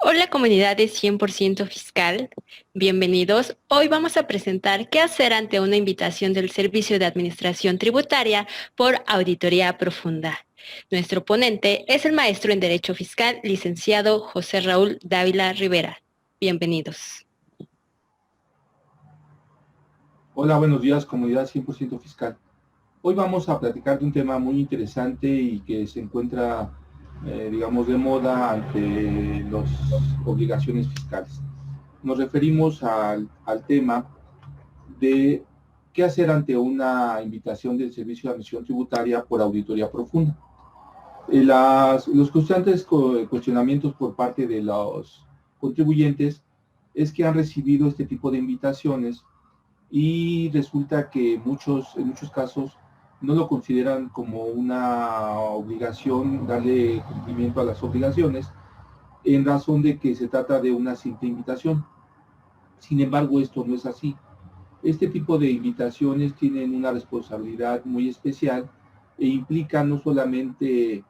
Hola comunidad de 100% fiscal, bienvenidos. Hoy vamos a presentar qué hacer ante una invitación del Servicio de Administración Tributaria por auditoría profunda. Nuestro ponente es el maestro en Derecho Fiscal, licenciado José Raúl Dávila Rivera. Bienvenidos. Hola, buenos días, comunidad 100% fiscal. Hoy vamos a platicar de un tema muy interesante y que se encuentra, digamos, de moda ante las obligaciones fiscales. Nos referimos al tema de qué hacer ante una invitación del Servicio de Administración Tributaria por auditoría profunda. Los constantes cuestionamientos por parte de los contribuyentes es que han recibido este tipo de invitaciones y resulta que en muchos casos no lo consideran como una obligación darle cumplimiento a las obligaciones en razón de que se trata de una simple invitación. Sin embargo, esto no es así. Este tipo de invitaciones tienen una responsabilidad muy especial e implican no solamente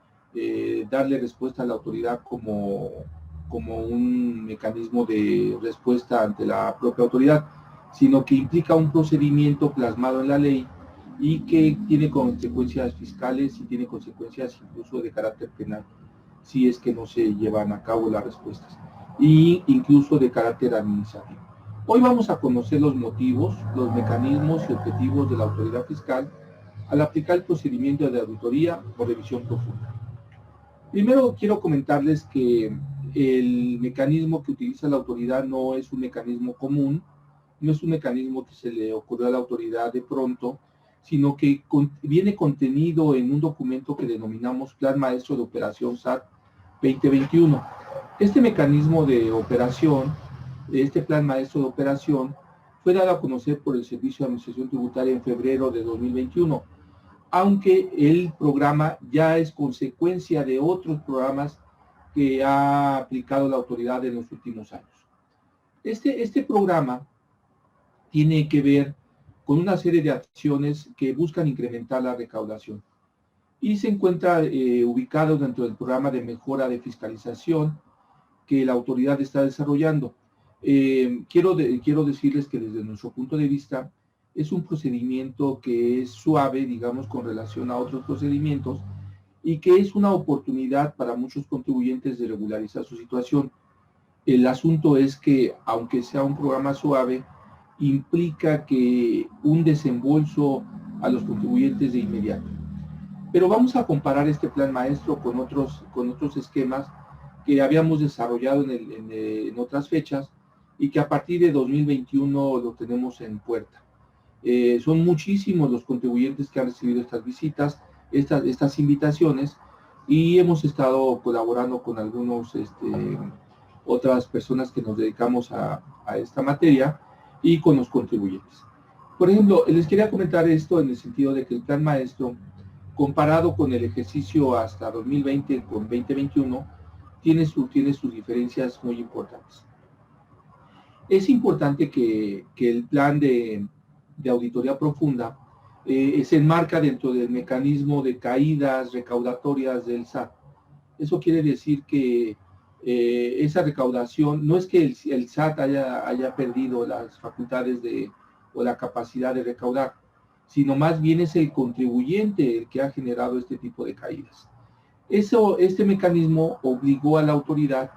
darle respuesta a la autoridad como un mecanismo de respuesta ante la propia autoridad, sino que implica un procedimiento plasmado en la ley y que tiene consecuencias fiscales y tiene consecuencias incluso de carácter penal, si es que no se llevan a cabo las respuestas, e incluso de carácter administrativo. Hoy vamos a conocer los motivos, los mecanismos y objetivos de la autoridad fiscal al aplicar el procedimiento de auditoría o revisión profunda. Primero quiero comentarles que el mecanismo que utiliza la autoridad no es un mecanismo común, no es un mecanismo que se le ocurrió a la autoridad de pronto, sino que viene contenido en un documento que denominamos Plan Maestro de Operación SAT 2021. Este mecanismo de operación, este Plan Maestro de Operación, fue dado a conocer por el Servicio de Administración Tributaria en febrero de 2021, aunque el programa ya es consecuencia de otros programas que ha aplicado la autoridad en los últimos años. Este programa tiene que ver con una serie de acciones que buscan incrementar la recaudación y se encuentra ubicado dentro del programa de mejora de fiscalización que la autoridad está desarrollando. Quiero decirles que desde nuestro punto de vista es un procedimiento que es suave, digamos, con relación a otros procedimientos y que es una oportunidad para muchos contribuyentes de regularizar su situación. El asunto es que, aunque sea un programa suave, implica que un desembolso a los contribuyentes de inmediato. Pero vamos a comparar este plan maestro con otros esquemas que habíamos desarrollado en otras fechas y que a partir de 2021 lo tenemos en puerta. Son muchísimos los contribuyentes que han recibido estas visitas, estas invitaciones, y hemos estado colaborando con otras personas que nos dedicamos a esta materia y con los contribuyentes. Por ejemplo, les quería comentar esto en el sentido de que el plan maestro, comparado con el ejercicio hasta 2020 con 2021, tiene sus diferencias muy importantes. Es importante que el plan de auditoría profunda se enmarca dentro del mecanismo de caídas recaudatorias del SAT. Eso quiere decir que esa recaudación, no es que el SAT haya perdido las facultades o la capacidad de recaudar, sino más bien es el contribuyente el que ha generado este tipo de caídas. Este mecanismo obligó a la autoridad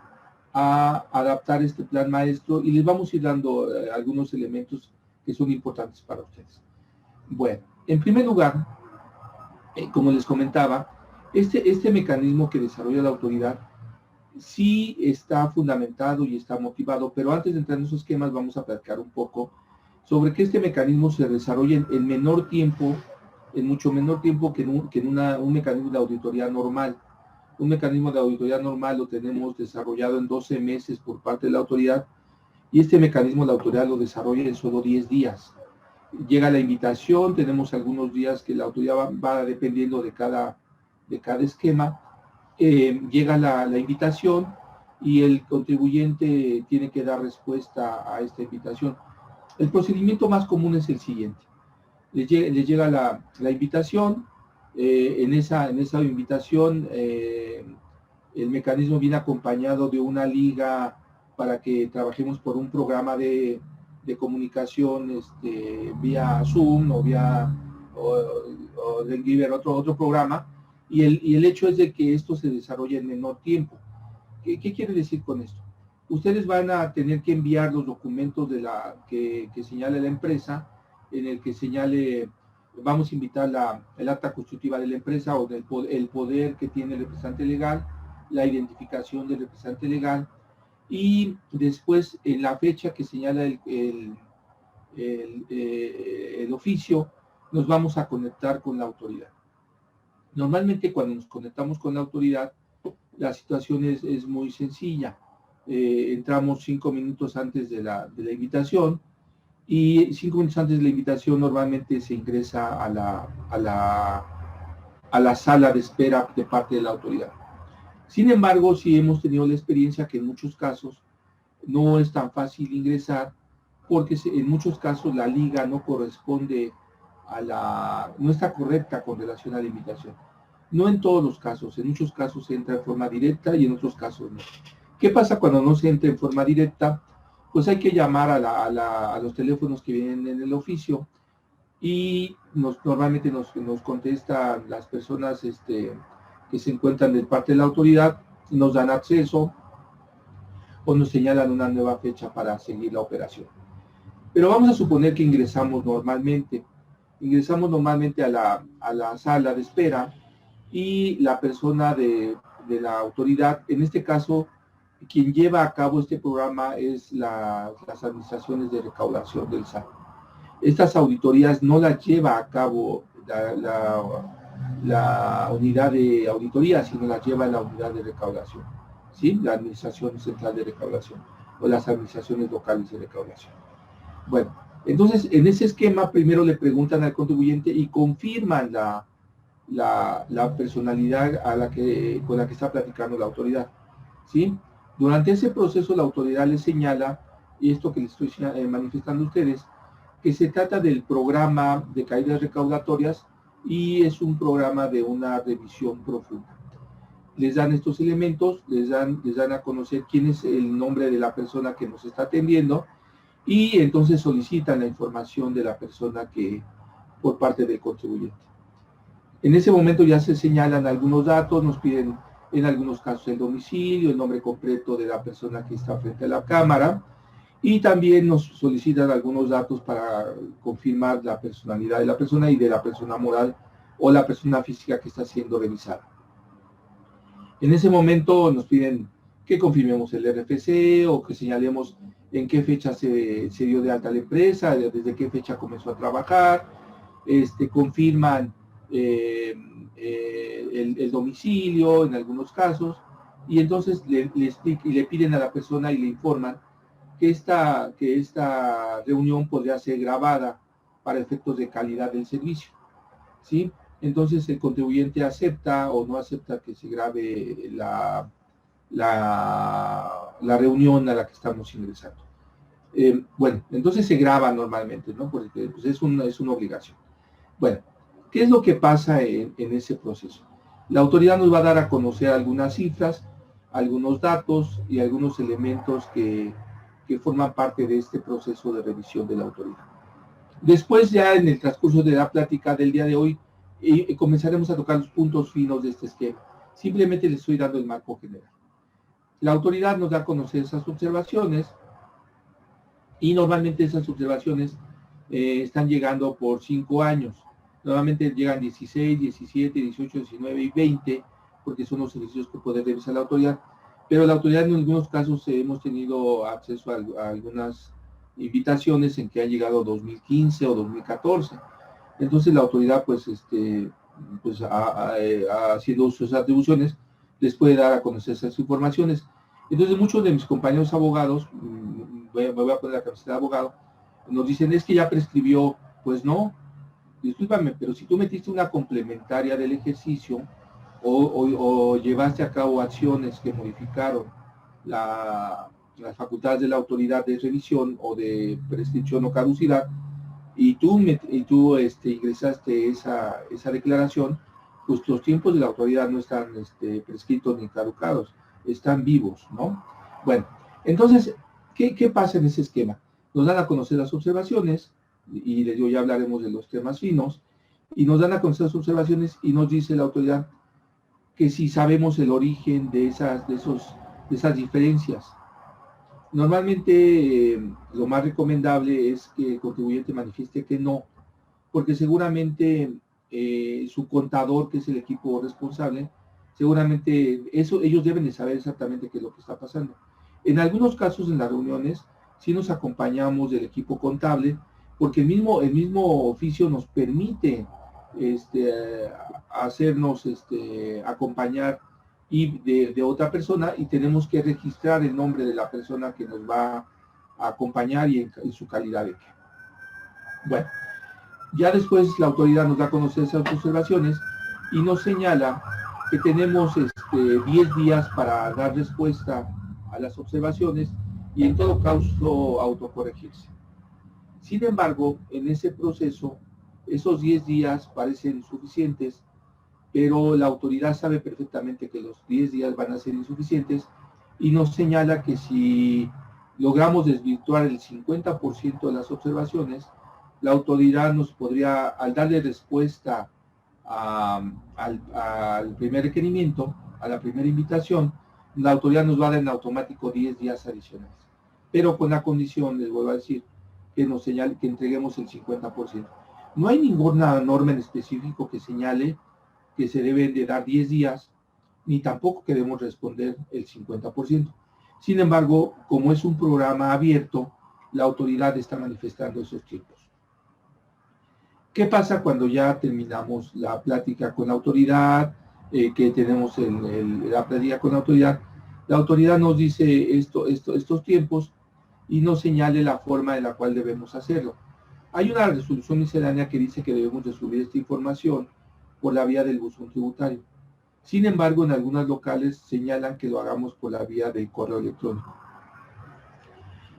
a adaptar este plan maestro y les vamos a ir dando algunos elementos que son importantes para ustedes. Bueno, en primer lugar, como les comentaba, este mecanismo que desarrolla la autoridad sí está fundamentado y está motivado, pero antes de entrar en esos esquemas vamos a platicar un poco sobre que este mecanismo se desarrolla en menor tiempo, en mucho menor tiempo que un mecanismo de auditoría normal. Un mecanismo de auditoría normal lo tenemos desarrollado en 12 meses por parte de la autoridad y este mecanismo la autoridad lo desarrolla en solo 10 días. Llega la invitación, tenemos algunos días que la autoridad va dependiendo de cada esquema, llega la invitación y el contribuyente tiene que dar respuesta a esta invitación. El procedimiento más común es el siguiente. Les llega la invitación, en esa invitación el mecanismo viene acompañado de una liga para que trabajemos por un programa de comunicación vía Zoom o vía o Dengiver, otro programa, y el hecho es de que esto se desarrolla en menor tiempo. ¿Qué quiere decir con esto? Ustedes van a tener que enviar los documentos que señale la empresa, en el que señale, vamos a invitar el acta constitutiva de la empresa o el poder que tiene el representante legal, la identificación del representante legal, y después en la fecha que señala el oficio, nos vamos a conectar con la autoridad. Normalmente cuando nos conectamos con la autoridad, la situación es muy sencilla. Entramos 5 minutos antes de la invitación, y 5 minutos antes de la invitación normalmente se ingresa a la sala de espera de parte de la autoridad. Sin embargo, sí hemos tenido la experiencia que en muchos casos no es tan fácil ingresar, porque en muchos casos la liga no corresponde no está correcta con relación a la invitación. No en todos los casos, en muchos casos se entra en forma directa y en otros casos no. ¿Qué pasa cuando no se entra en forma directa? Pues hay que llamar a los teléfonos que vienen en el oficio, y normalmente nos contestan las personas que se encuentran de parte de la autoridad, nos dan acceso o nos señalan una nueva fecha para seguir la operación. Pero vamos a suponer que ingresamos normalmente a la sala de espera, y la persona de la autoridad, en este caso, quien lleva a cabo este programa es las administraciones de recaudación del SAT. Estas auditorías no las lleva a cabo la unidad de auditoría, sino las lleva la unidad de recaudación, ¿sí? La Administración Central de Recaudación o las administraciones locales de recaudación. Bueno, entonces en ese esquema primero le preguntan al contribuyente y confirman la personalidad con la que está platicando la autoridad, ¿sí? Durante ese proceso la autoridad les señala, y esto que les estoy manifestando a ustedes, que se trata del programa de caídas recaudatorias y es un programa de una revisión profunda. Les dan estos elementos, les dan a conocer quién es el nombre de la persona que nos está atendiendo, y entonces solicitan la información de la persona por parte del contribuyente. En ese momento ya se señalan algunos datos, nos piden en algunos casos el domicilio, el nombre completo de la persona que está frente a la cámara, y también nos solicitan algunos datos para confirmar la personalidad de la persona y de la persona moral o la persona física que está siendo revisada. En ese momento nos piden que confirmemos el RFC o que señalemos en qué fecha se dio de alta la empresa, desde qué fecha comenzó a trabajar, confirman el domicilio en algunos casos, y entonces le piden a la persona y le informan que esta reunión podría ser grabada para efectos de calidad del servicio, ¿sí? Entonces el contribuyente acepta o no acepta que se grabe la reunión a la que estamos ingresando. Bueno, entonces se graba normalmente, ¿no? Porque pues, es una obligación. Bueno, ¿qué es lo que pasa en ese proceso? La autoridad nos va a dar a conocer algunas cifras, algunos datos y algunos elementos que forman parte de este proceso de revisión de la autoridad. Después, ya en el transcurso de la plática del día de hoy, comenzaremos a tocar los puntos finos de este esquema. Simplemente les estoy dando el marco general. La autoridad nos da a conocer esas observaciones, y normalmente esas observaciones están llegando por 5 años. Normalmente llegan 16, 17, 18, 19 y 20, porque son los ejercicios que puede revisar la autoridad. Pero la autoridad en algunos casos hemos tenido acceso a algunas invitaciones en que han llegado 2015 o 2014. Entonces la autoridad, pues haciendo sus atribuciones, les puede dar a conocer esas informaciones. Entonces muchos de mis compañeros abogados, me voy a poner la camiseta de abogado, nos dicen, es que ya prescribió. Pues no, discúlpame, pero si tú metiste una complementaria del ejercicio o llevaste a cabo acciones que modificaron las facultades de la autoridad de revisión o de prescripción o caducidad, y tú ingresaste esa declaración, pues los tiempos de la autoridad no están prescritos ni caducados, están vivos, ¿no? Bueno, entonces, ¿qué pasa en ese esquema? Nos dan a conocer las observaciones, y les digo, ya hablaremos de los temas finos, y nos dan a conocer las observaciones y nos dice la autoridad que si sabemos el origen de esas diferencias. Normalmente lo más recomendable es que el contribuyente manifieste que no, porque seguramente su contador, que es el equipo responsable, seguramente ellos deben de saber exactamente qué es lo que está pasando. En algunos casos en las reuniones sí nos acompañamos del equipo contable, porque el mismo oficio nos permite hacernos acompañar de otra persona, y tenemos que registrar el nombre de la persona que nos va a acompañar y en su calidad de qué. Bueno, ya después la autoridad nos da a conocer esas observaciones y nos señala que tenemos 10 días para dar respuesta a las observaciones y en todo caso autocorregirse. Sin embargo, en ese proceso, esos 10 días parecen suficientes, pero la autoridad sabe perfectamente que los 10 días van a ser insuficientes y nos señala que si logramos desvirtuar el 50% de las observaciones, la autoridad nos podría, al darle respuesta al primer requerimiento, a la primera invitación, la autoridad nos va a dar en automático 10 días adicionales. Pero con la condición, les vuelvo a decir, que nos señale que entreguemos el 50%. No hay ninguna norma en específico que señale que se deben de dar 10 días, ni tampoco queremos responder el 50%. Sin embargo, como es un programa abierto, la autoridad está manifestando esos tiempos. ¿Qué pasa cuando ya terminamos la plática con la autoridad, que tenemos la plática con la autoridad? La autoridad nos dice estos tiempos y nos señale la forma en la cual debemos hacerlo. Hay una resolución miscelánea que dice que debemos de subir esta información por la vía del buzón tributario. Sin embargo, en algunas locales señalan que lo hagamos por la vía del correo electrónico.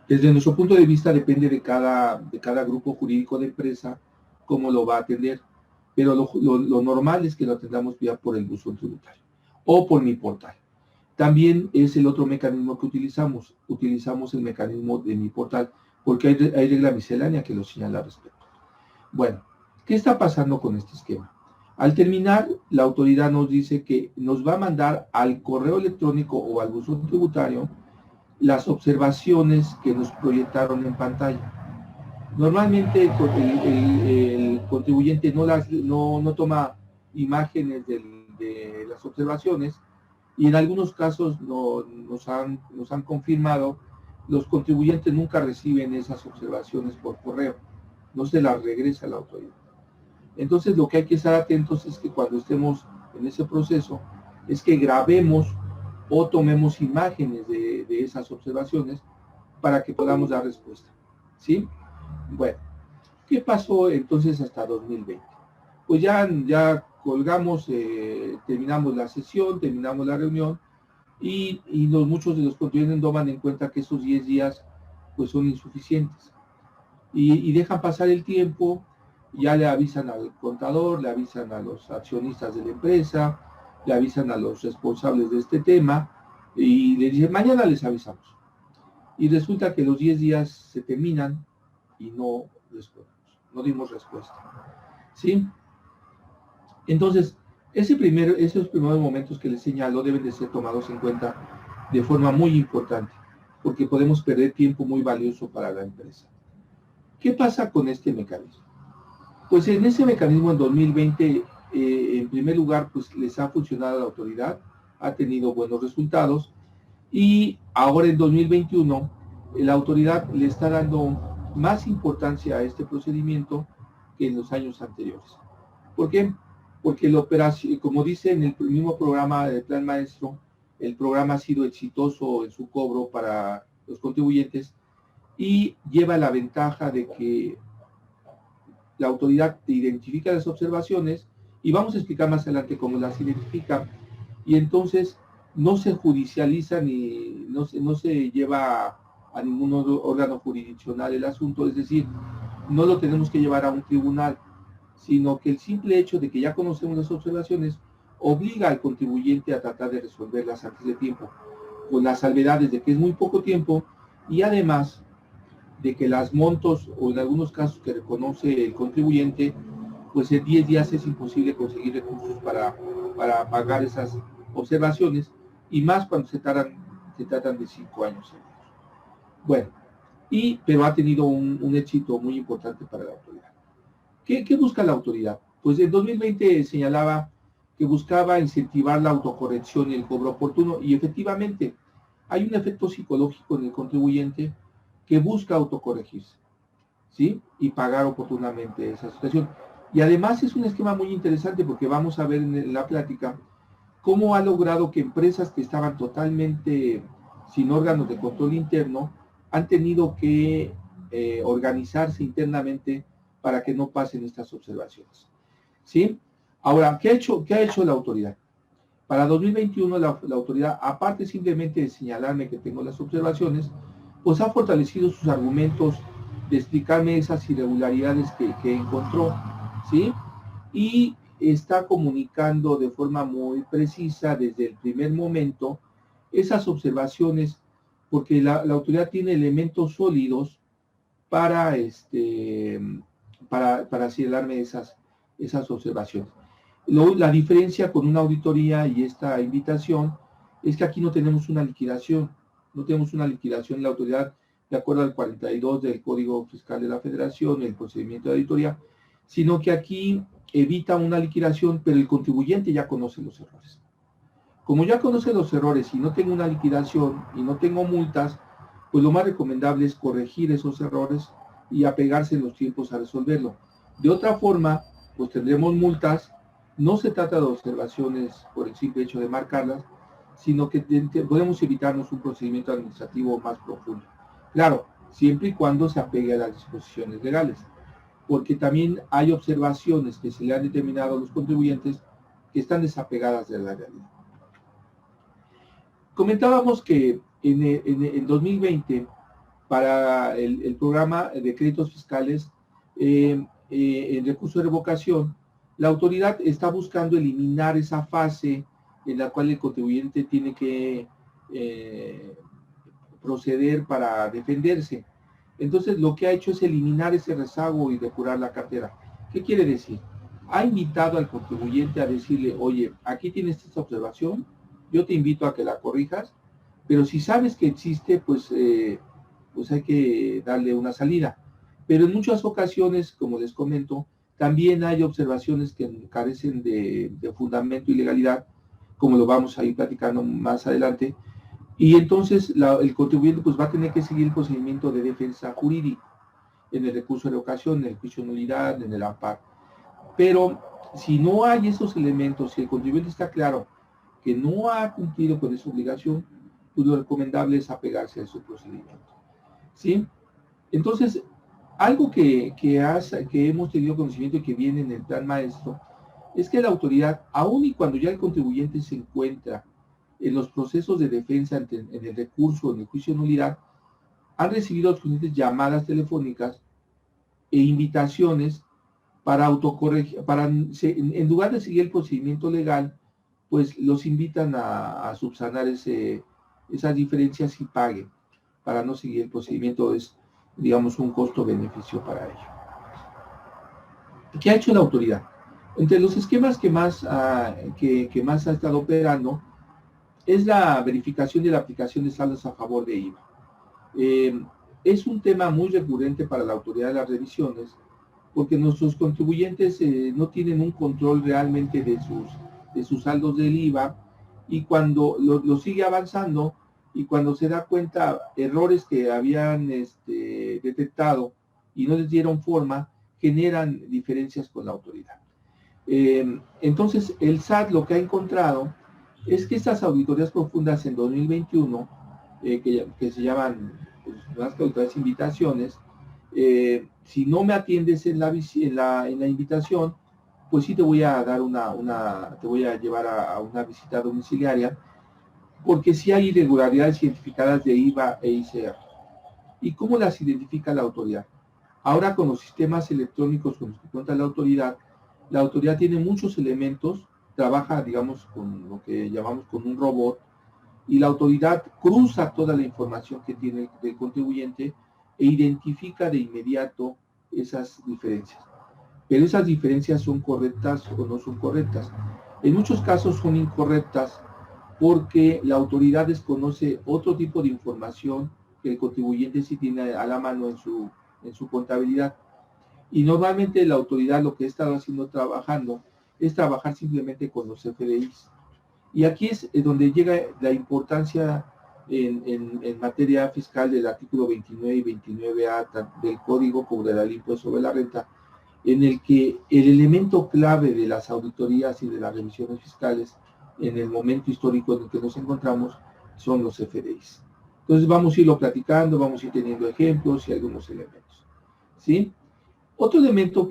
Desde nuestro punto de vista depende de cada grupo jurídico de empresa cómo lo va a atender, pero lo normal es que lo atendamos vía por el buzón tributario o por mi portal. También es el otro mecanismo que utilizamos el mecanismo de mi portal, porque hay regla miscelánea que lo señala al respecto. Bueno, ¿qué está pasando con este esquema? Al terminar, la autoridad nos dice que nos va a mandar al correo electrónico o al buzón tributario las observaciones que nos proyectaron en pantalla. Normalmente el contribuyente no toma imágenes de las observaciones, y en algunos casos nos han confirmado, los contribuyentes nunca reciben esas observaciones por correo, no se las regresa a la autoridad. Entonces lo que hay que estar atentos es que cuando estemos en ese proceso, es que grabemos o tomemos imágenes de esas observaciones para que podamos dar respuesta, ¿sí? Bueno, ¿qué pasó entonces hasta 2020? Pues ya colgamos, terminamos la sesión, terminamos la reunión, y muchos de los contribuyentes toman en cuenta que esos 10 días pues son insuficientes. Y dejan pasar el tiempo, ya le avisan al contador, le avisan a los accionistas de la empresa, le avisan a los responsables de este tema, y le dicen, mañana les avisamos. Y resulta que los 10 días se terminan y no respondemos, no dimos respuesta, ¿sí? Entonces, esos primeros momentos que les señalo deben de ser tomados en cuenta de forma muy importante, porque podemos perder tiempo muy valioso para la empresa. ¿Qué pasa con este mecanismo? Pues en ese mecanismo en 2020, en primer lugar, pues les ha funcionado a la autoridad, ha tenido buenos resultados, y ahora en 2021 la autoridad le está dando más importancia a este procedimiento que en los años anteriores. ¿Por qué? Porque la operación, como dice en el mismo programa del Plan Maestro, el programa ha sido exitoso en su cobro para los contribuyentes y lleva la ventaja de que la autoridad identifica las observaciones, y vamos a explicar más adelante cómo las identifica, y entonces no se judicializa ni no se lleva a ningún órgano jurisdiccional el asunto, es decir, no lo tenemos que llevar a un tribunal, sino que el simple hecho de que ya conocemos las observaciones obliga al contribuyente a tratar de resolverlas antes de tiempo, con las salvedades de que es muy poco tiempo y además de que las montos o en algunos casos que reconoce el contribuyente, pues en 10 días es imposible conseguir recursos para pagar esas observaciones y más cuando se tratan de 5 años. Bueno, pero ha tenido un éxito muy importante para la autoridad. ¿Qué busca la autoridad? Pues en 2020 señalaba que buscaba incentivar la autocorrección y el cobro oportuno, y efectivamente hay un efecto psicológico en el contribuyente que busca autocorregirse, ¿sí? Y pagar oportunamente esa situación. Y además es un esquema muy interesante porque vamos a ver en la plática cómo ha logrado que empresas que estaban totalmente sin órganos de control interno han tenido que organizarse internamente para que no pasen estas observaciones, ¿sí? Ahora, ¿qué ha hecho la autoridad? Para 2021 la autoridad, aparte simplemente de señalarme que tengo las observaciones, pues ha fortalecido sus argumentos de explicarme esas irregularidades que encontró, ¿sí? Y está comunicando de forma muy precisa desde el primer momento esas observaciones, porque la autoridad tiene elementos sólidos para señalarme esas observaciones. La diferencia con una auditoría y esta invitación es que aquí no tenemos una liquidación, en la autoridad de acuerdo al 42 del Código Fiscal de la Federación, el procedimiento de auditoría, sino que aquí evita una liquidación, pero el contribuyente ya conoce los errores. Como ya conoce los errores y no tengo una liquidación y no tengo multas, pues lo más recomendable es corregir esos errores y apegarse en los tiempos a resolverlo. De otra forma, pues tendremos multas. No se trata de observaciones por el simple hecho de marcarlas, sino que podemos evitarnos un procedimiento administrativo más profundo. Claro, siempre y cuando se apegue a las disposiciones legales, porque también hay observaciones que se le han determinado a los contribuyentes que están desapegadas de la realidad. Comentábamos que en 2020, para el programa de créditos fiscales, en recurso de revocación, la autoridad está buscando eliminar esa fase en la cual el contribuyente tiene que proceder para defenderse. Entonces, lo que ha hecho es eliminar ese rezago y depurar la cartera. ¿Qué quiere decir? Ha invitado al contribuyente a decirle, oye, aquí tienes esta observación, yo te invito a que la corrijas, pero si sabes que existe, pues hay que darle una salida. Pero en muchas ocasiones, como les comento, también hay observaciones que carecen de fundamento y legalidad, como lo vamos a ir platicando más adelante, y entonces el contribuyente pues va a tener que seguir el procedimiento de defensa jurídico en el recurso de revocación, en el juicio de nulidad, en el amparo. Pero si no hay esos elementos, si el contribuyente está claro que no ha cumplido con esa obligación, pues lo recomendable es apegarse a ese procedimiento, ¿sí? Entonces, algo que hemos tenido conocimiento y que viene en el plan maestro, es que la autoridad, aun y cuando ya el contribuyente se encuentra en los procesos de defensa en el recurso, en el juicio de nulidad, han recibido los clientes llamadas telefónicas e invitaciones para autocorregir, en lugar de seguir el procedimiento legal, pues los invitan a subsanar esas diferencias y paguen para no seguir el procedimiento. Es, digamos, un costo-beneficio para ello. ¿Qué ha hecho la autoridad? Entre los esquemas que más ha estado operando es la verificación de la aplicación de saldos a favor de IVA. Es un tema muy recurrente para la autoridad de las revisiones, porque nuestros contribuyentes no tienen un control realmente de sus saldos del IVA, y cuando lo sigue avanzando y cuando se da cuenta errores que habían detectado y no les dieron forma, generan diferencias con la autoridad. Entonces, el SAT lo que ha encontrado es que estas auditorías profundas en 2021, que se llaman las auditorías invitaciones, si no me atiendes en la invitación, pues sí te voy a dar te voy a llevar a una visita domiciliaria, porque sí hay irregularidades identificadas de IVA e ICR. ¿Y cómo las identifica la autoridad? Ahora, con los sistemas electrónicos con los que cuenta la autoridad, La autoridad tiene muchos elementos, trabaja, digamos, con lo que llamamos con un robot, y la autoridad cruza toda la información que tiene el contribuyente e identifica de inmediato esas diferencias. Pero esas diferencias son correctas o no son correctas. En muchos casos son incorrectas porque la autoridad desconoce otro tipo de información que el contribuyente sí tiene a la mano en su contabilidad. Y normalmente la autoridad lo que ha estado haciendo trabajando es trabajar simplemente con los FDIs. Y aquí es donde llega la importancia en materia fiscal del artículo 29 y 29A del Código como de la Ley Impuesto sobre la Renta, en el que el elemento clave de las auditorías y de las revisiones fiscales en el momento histórico en el que nos encontramos son los FDIs. Entonces vamos a irlo platicando, vamos a ir teniendo ejemplos y algunos elementos. ¿Sí? Otro elemento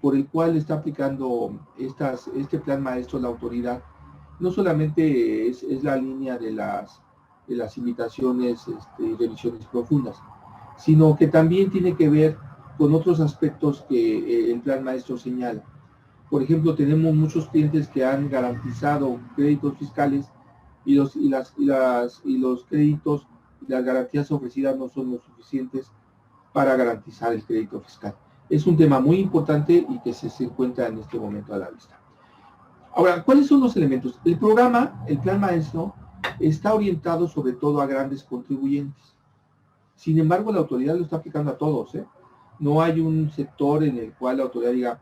por el cual está aplicando este plan maestro la autoridad, no solamente es la línea de las invitaciones y revisiones profundas, sino que también tiene que ver con otros aspectos que el plan maestro señala. Por ejemplo, tenemos muchos clientes que han garantizado créditos fiscales y los créditos, las garantías ofrecidas no son lo suficientes para garantizar el crédito fiscal. Es un tema muy importante y que se encuentra en este momento a la vista. Ahora, ¿cuáles son los elementos? El programa, el plan maestro, está orientado sobre todo a grandes contribuyentes. Sin embargo, la autoridad lo está aplicando a todos, ¿eh? No hay un sector en el cual la autoridad diga,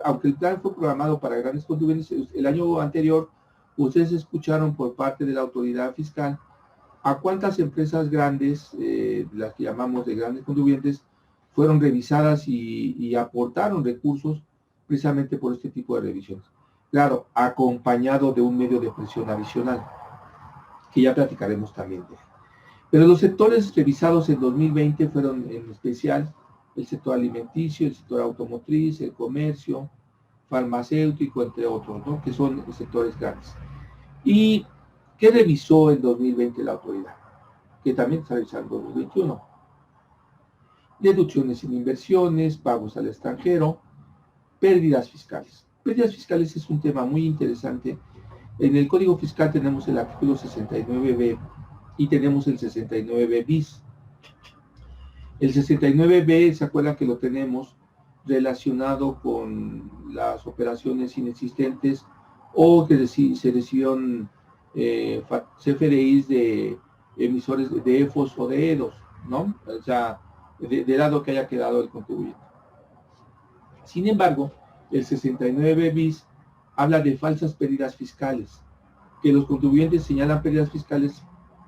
aunque el plan fue programado para grandes contribuyentes, el año anterior ustedes escucharon por parte de la autoridad fiscal a cuántas empresas grandes, las que llamamos de grandes contribuyentes, fueron revisadas y aportaron recursos precisamente por este tipo de revisiones. Claro, acompañado de un medio de presión adicional, que ya platicaremos también de él. Pero los sectores revisados en 2020 fueron en especial el sector alimenticio, el sector automotriz, el comercio, farmacéutico, entre otros, ¿no? Que son sectores grandes. ¿Y qué revisó en 2020 la autoridad? Que también está revisando en 2021. Deducciones en inversiones, pagos al extranjero, pérdidas fiscales. Pérdidas fiscales es un tema muy interesante. En el Código Fiscal tenemos el artículo 69B y tenemos el 69B bis. El 69B, ¿se acuerdan que lo tenemos relacionado con las operaciones inexistentes o que se recibieron CFDIs de emisores de EFOS o de EDOS, ¿no? O sea, de lado que haya quedado el contribuyente. Sin embargo, el 69 bis habla de falsas pérdidas fiscales, que los contribuyentes señalan pérdidas fiscales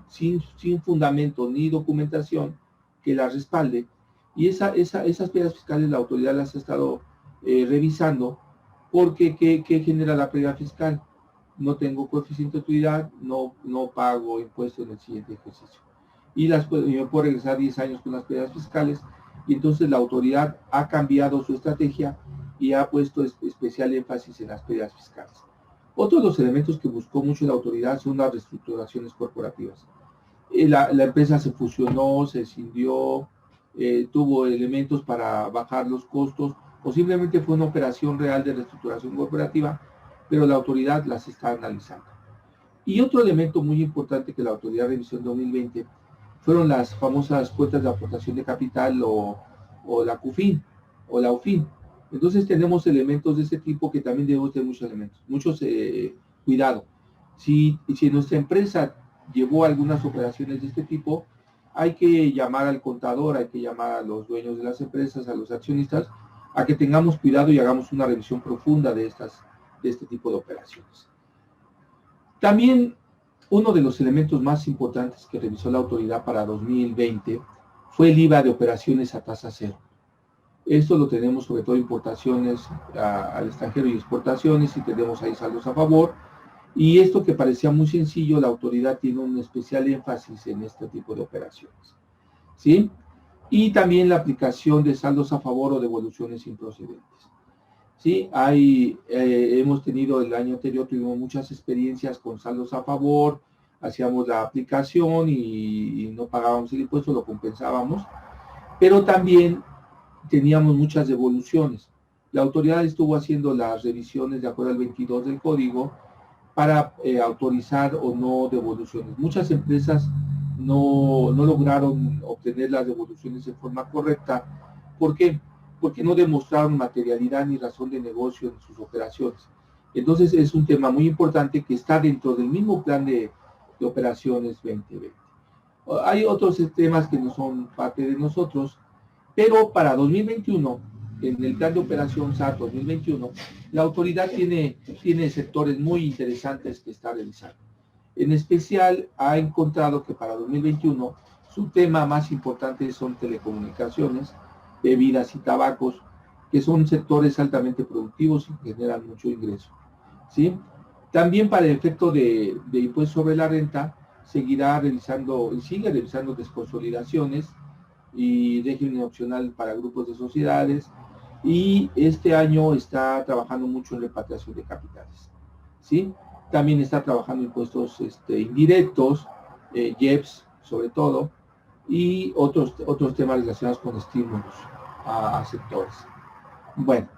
sin fundamento ni documentación que las respalde, y esas pérdidas fiscales la autoridad las ha estado revisando, porque ¿qué genera la pérdida fiscal? No tengo coeficiente de utilidad, no pago impuestos en el siguiente ejercicio. Y me puedo regresar 10 años con las pérdidas fiscales, y entonces la autoridad ha cambiado su estrategia y ha puesto especial énfasis en las pérdidas fiscales. Otro de los elementos que buscó mucho la autoridad son las reestructuraciones corporativas. La empresa se fusionó, se escindió, tuvo elementos para bajar los costos, o simplemente fue una operación real de reestructuración corporativa, pero la autoridad las está analizando. Y otro elemento muy importante que la autoridad revisó en 2020 fueron las famosas cuentas de aportación de capital o la CUFIN o la UFIN. Entonces tenemos elementos de ese tipo que también debemos tener muchos elementos, cuidado. Si nuestra empresa llevó algunas operaciones de este tipo, hay que llamar al contador, hay que llamar a los dueños de las empresas, a los accionistas, a que tengamos cuidado y hagamos una revisión profunda de este tipo de operaciones. También uno de los elementos más importantes que revisó la autoridad para 2020 fue el IVA de operaciones a tasa cero. Esto lo tenemos sobre todo importaciones al extranjero y exportaciones, y tenemos ahí saldos a favor. Y esto que parecía muy sencillo, la autoridad tiene un especial énfasis en este tipo de operaciones, ¿sí? Y también la aplicación de saldos a favor o devoluciones improcedentes, ¿sí? Hemos tenido el año anterior, tuvimos muchas experiencias con saldos a favor, hacíamos la aplicación y no pagábamos el impuesto, lo compensábamos, pero también teníamos muchas devoluciones. la autoridad estuvo haciendo las revisiones de acuerdo al 22 del código para autorizar o no devoluciones. Muchas empresas no lograron obtener las devoluciones de forma correcta. ¿Por qué? Porque no demostraron materialidad ni razón de negocio en sus operaciones. Entonces es un tema muy importante que está dentro del mismo plan de operaciones 2020. Hay otros temas que no son parte de nosotros, pero para 2021, en el plan de operación SAT 2021, la autoridad tiene sectores muy interesantes que está realizando. En especial, ha encontrado que para 2021 su tema más importante son telecomunicaciones, bebidas y tabacos, que son sectores altamente productivos y que generan mucho ingreso, ¿sí? También para el efecto de impuesto sobre la renta, sigue realizando desconsolidaciones y régimen opcional para grupos de sociedades, y este año está trabajando mucho en repatriación de capitales, ¿sí? También está trabajando impuestos indirectos, IEPS sobre todo, y otros temas relacionados con estímulos a sectores. Bueno,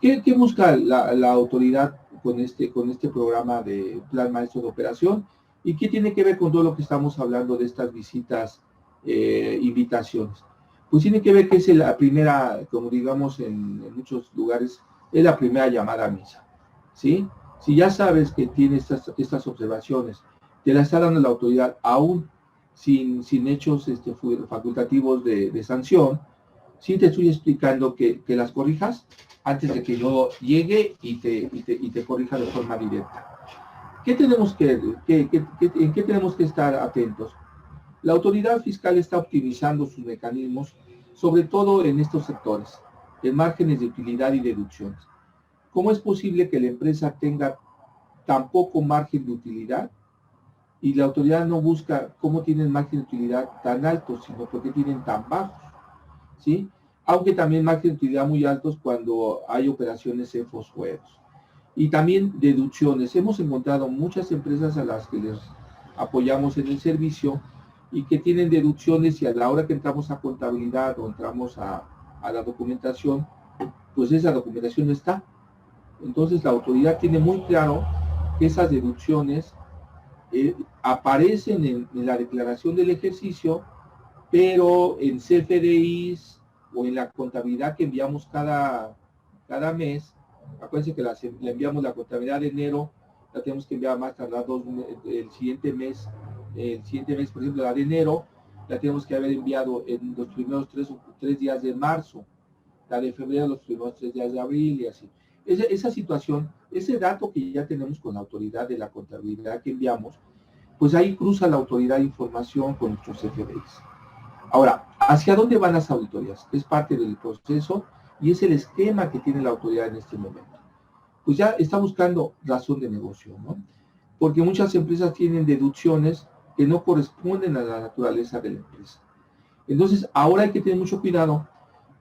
¿qué busca la autoridad con este programa de Plan Maestro de Operación? ¿Y qué tiene que ver con todo lo que estamos hablando de estas visitas, invitaciones? Pues tiene que ver que es la primera, como digamos en muchos lugares, es la primera llamada a misa, ¿sí? Si ya sabes que tiene estas observaciones, te las está dando la autoridad aún sin hechos facultativos de sanción, sí te estoy explicando que las corrijas antes de que yo llegue y te corrija de forma directa. ¿En qué tenemos que estar atentos? La autoridad fiscal está optimizando sus mecanismos, sobre todo en estos sectores, en márgenes de utilidad y deducciones. ¿Cómo es posible que la empresa tenga tan poco margen de utilidad y la autoridad no busca cómo tienen margen de utilidad tan altos, sino por qué tienen tan bajos? ¿Sí? Aunque también margen de utilidad muy altos cuando hay operaciones en fosfueros. Y también deducciones. Hemos encontrado muchas empresas a las que les apoyamos en el servicio y que tienen deducciones, y a la hora que entramos a contabilidad o entramos a la documentación, pues esa documentación no está. Entonces la autoridad tiene muy claro que esas deducciones aparecen en la declaración del ejercicio, pero en CFDIs o en la contabilidad que enviamos cada mes. Acuérdense que le enviamos la contabilidad de enero, la tenemos que enviar más tardar el siguiente mes, por ejemplo, la de enero, la tenemos que haber enviado en los primeros tres días de marzo, la de febrero los primeros 3 días de abril y así. Esa situación, ese dato que ya tenemos con la autoridad de la contabilidad que enviamos, pues ahí cruza la autoridad de información con nuestros CFDIs. Ahora, ¿hacia dónde van las auditorías? Es parte del proceso y es el esquema que tiene la autoridad en este momento. Pues ya está buscando razón de negocio, ¿no? Porque muchas empresas tienen deducciones que no corresponden a la naturaleza de la empresa. Entonces, ahora hay que tener mucho cuidado,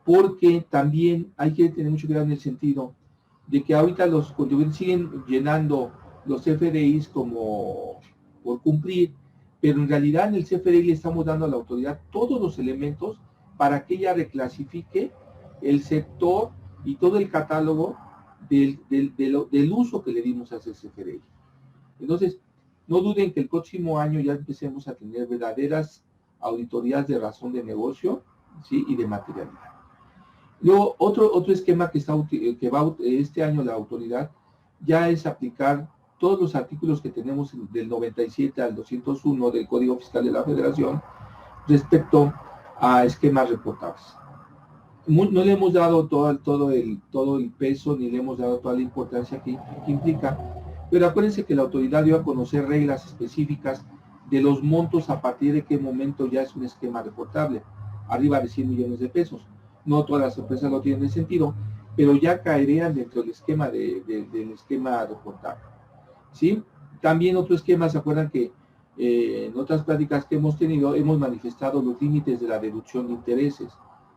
porque también hay que tener mucho cuidado en el sentido de que ahorita los contribuyentes siguen llenando los CFDIs como por cumplir, pero en realidad en el CFDI le estamos dando a la autoridad todos los elementos para que ella reclasifique el sector y todo el catálogo del uso que le dimos a ese CFDI. Entonces, no duden que el próximo año ya empecemos a tener verdaderas auditorías de razón de negocio, ¿sí? Y de materialidad. Luego, otro esquema que va este año la autoridad ya es aplicar todos los artículos que tenemos del 97 al 201 del Código Fiscal de la Federación respecto a esquemas reportables. No le hemos dado todo el peso, ni le hemos dado toda la importancia que implica, pero acuérdense que la autoridad dio a conocer reglas específicas de los montos a partir de qué momento ya es un esquema reportable, arriba de 100 millones de pesos. No todas las empresas lo tienen en ese sentido, pero ya caerían dentro del esquema del esquema reportable, ¿sí? También otro esquema, ¿se acuerdan que en otras pláticas que hemos tenido hemos manifestado los límites de la deducción de intereses,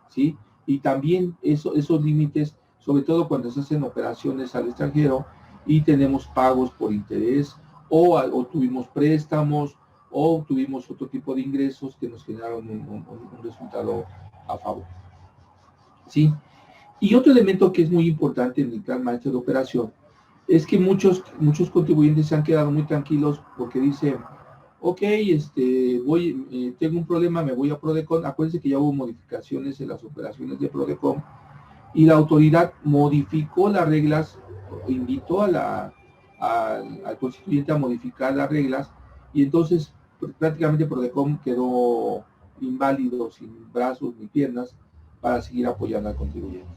¿sí? Y también esos límites, sobre todo cuando se hacen operaciones al extranjero y tenemos pagos por interés, o tuvimos préstamos, o tuvimos otro tipo de ingresos que nos generaron un resultado a favor, ¿sí? Y otro elemento que es muy importante en el plan maestro de operación es que muchos contribuyentes se han quedado muy tranquilos porque dicen, ok, tengo un problema, me voy a Prodecon. Acuérdense que ya hubo modificaciones en las operaciones de Prodecon y la autoridad modificó las reglas, invitó al constituyente a modificar las reglas, y entonces prácticamente Prodecon quedó inválido, sin brazos ni piernas, para seguir apoyando al contribuyente.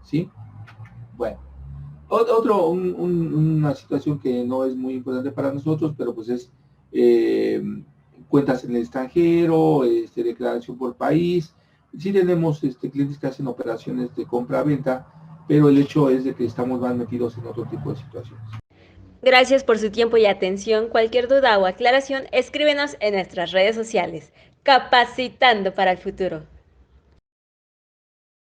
¿Sí? Bueno, una situación que no es muy importante para nosotros, pero pues es cuentas en el extranjero, declaración por país. Sí tenemos clientes que hacen operaciones de compra-venta, pero el hecho es de que estamos más metidos en otro tipo de situaciones. Gracias por su tiempo y atención. Cualquier duda o aclaración, escríbenos en nuestras redes sociales. Capacitando para el futuro.